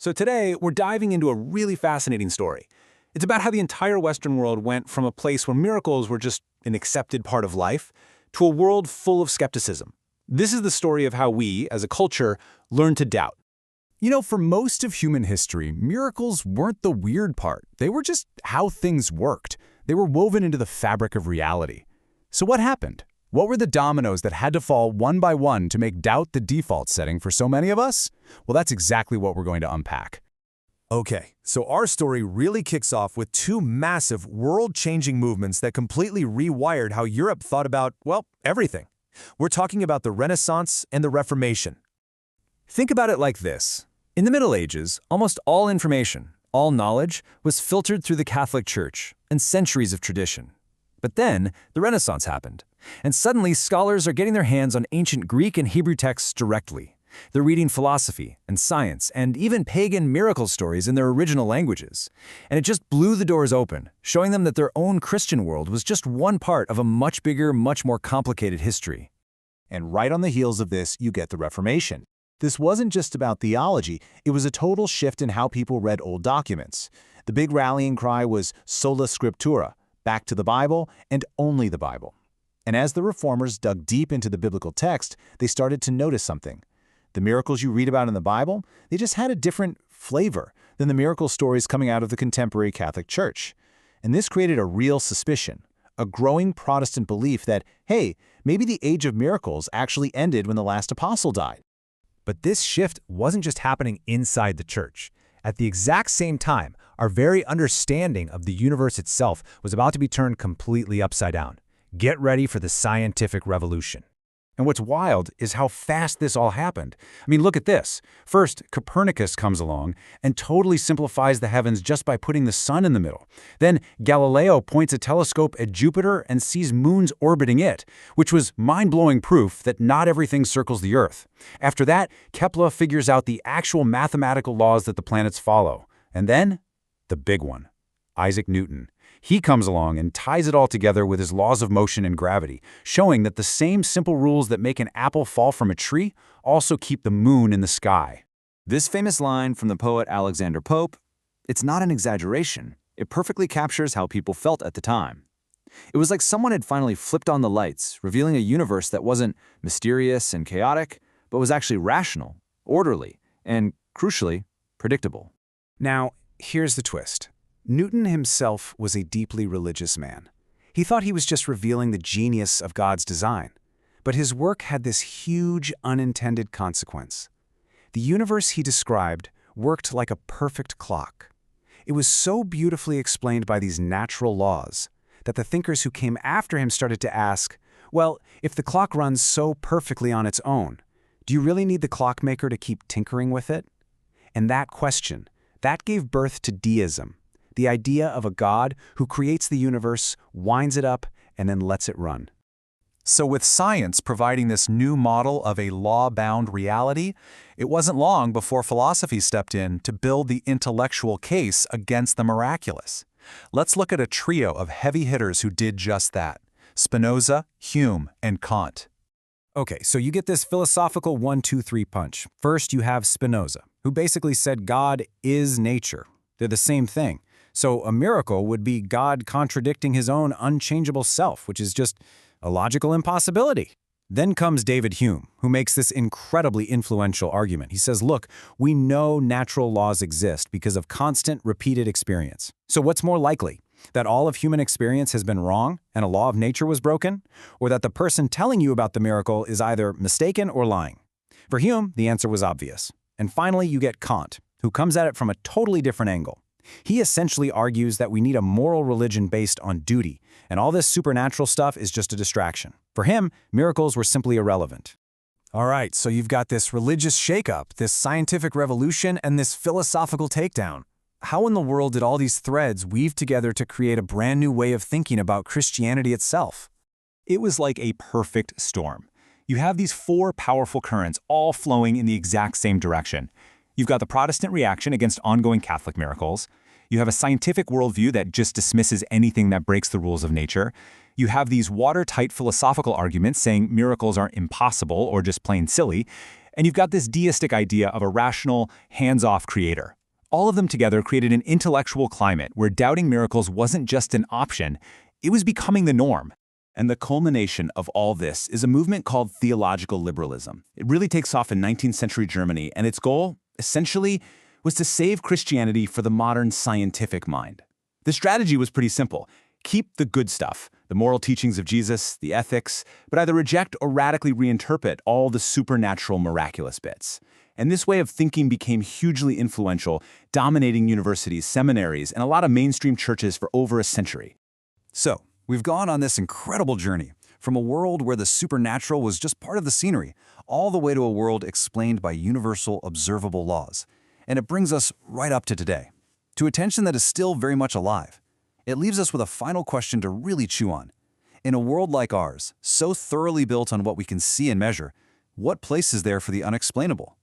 So today, we're diving into a really fascinating story. It's about how the entire Western world went from a place where miracles were just an accepted part of life to a world full of skepticism. This is the story of how we, as a culture, learned to doubt. You know, for most of human history, miracles weren't the weird part. They were just how things worked. They were woven into the fabric of reality. So what happened? What were the dominoes that had to fall one by one to make doubt the default setting for so many of us? Well, that's exactly what we're going to unpack. Okay, so our story really kicks off with two massive, world-changing movements that completely rewired how Europe thought about, well, everything. We're talking about the Renaissance and the Reformation. Think about it like this. In the Middle Ages, almost all information, all knowledge, was filtered through the Catholic Church and centuries of tradition. But then, the Renaissance happened, and suddenly scholars are getting their hands on ancient Greek and Hebrew texts directly. They're reading philosophy and science and even pagan miracle stories in their original languages. And it just blew the doors open, showing them that their own Christian world was just one part of a much bigger, much more complicated history. And right on the heels of this, you get the Reformation. This wasn't just about theology, it was a total shift in how people read old documents. The big rallying cry was sola scriptura, back to the Bible and only the Bible. And as the reformers dug deep into the biblical text, they started to notice something. The miracles you read about in the Bible, they just had a different flavor than the miracle stories coming out of the contemporary Catholic Church. And this created a real suspicion, a growing Protestant belief that, hey, maybe the age of miracles actually ended when the last apostle died. But this shift wasn't just happening inside the church. At the exact same time, our very understanding of the universe itself was about to be turned completely upside down. Get ready for the scientific revolution. And what's wild is how fast this all happened. I mean, look at this. First, Copernicus comes along and totally simplifies the heavens just by putting the sun in the middle. Then Galileo points a telescope at Jupiter and sees moons orbiting it, which was mind-blowing proof that not everything circles the Earth. After that, Kepler figures out the actual mathematical laws that the planets follow. And then, the big one, Isaac Newton. He comes along and ties it all together with his laws of motion and gravity, showing that the same simple rules that make an apple fall from a tree also keep the moon in the sky. This famous line from the poet Alexander Pope, it's not an exaggeration. It perfectly captures how people felt at the time. It was like someone had finally flipped on the lights, revealing a universe that wasn't mysterious and chaotic, but was actually rational, orderly, and, crucially, predictable. Now, here's the twist. Newton himself was a deeply religious man. He thought he was just revealing the genius of God's design. But his work had this huge unintended consequence. The universe he described worked like a perfect clock. It was so beautifully explained by these natural laws that the thinkers who came after him started to ask, well, if the clock runs so perfectly on its own, do you really need the clockmaker to keep tinkering with it? And that question, that gave birth to deism. The idea of a God who creates the universe, winds it up, and then lets it run. So with science providing this new model of a law-bound reality, it wasn't long before philosophy stepped in to build the intellectual case against the miraculous. Let's look at a trio of heavy hitters who did just that: Spinoza, Hume, and Kant. Okay, so you get this philosophical 1-2-3 punch. First, you have Spinoza, who basically said God is nature. They're the same thing. So a miracle would be God contradicting his own unchangeable self, which is just a logical impossibility. Then comes David Hume, who makes this incredibly influential argument. He says, look, we know natural laws exist because of constant, repeated experience. So what's more likely? That all of human experience has been wrong and a law of nature was broken? Or that the person telling you about the miracle is either mistaken or lying? For Hume, the answer was obvious. And finally, you get Kant, who comes at it from a totally different angle. He essentially argues that we need a moral religion based on duty, and all this supernatural stuff is just a distraction. For him, miracles were simply irrelevant. All right, so you've got this religious shakeup, this scientific revolution, and this philosophical takedown. How in the world did all these threads weave together to create a brand new way of thinking about Christianity itself? It was like a perfect storm. You have these four powerful currents all flowing in the exact same direction. You've got the Protestant reaction against ongoing Catholic miracles. You have a scientific worldview that just dismisses anything that breaks the rules of nature. You have these watertight philosophical arguments saying miracles are impossible or just plain silly. And you've got this deistic idea of a rational, hands-off creator. All of them together created an intellectual climate where doubting miracles wasn't just an option, it was becoming the norm. And the culmination of all this is a movement called theological liberalism. It really takes off in 19th century Germany, and its goal, essentially, was to save Christianity for the modern scientific mind. The strategy was pretty simple. Keep the good stuff, the moral teachings of Jesus, the ethics, but either reject or radically reinterpret all the supernatural, miraculous bits. And this way of thinking became hugely influential, dominating universities, seminaries, and a lot of mainstream churches for over a century. So, we've gone on this incredible journey, from a world where the supernatural was just part of the scenery, all the way to a world explained by universal, observable laws. And it brings us right up to today, to a tension that is still very much alive. It leaves us with a final question to really chew on. In a world like ours, so thoroughly built on what we can see and measure, what place is there for the unexplainable?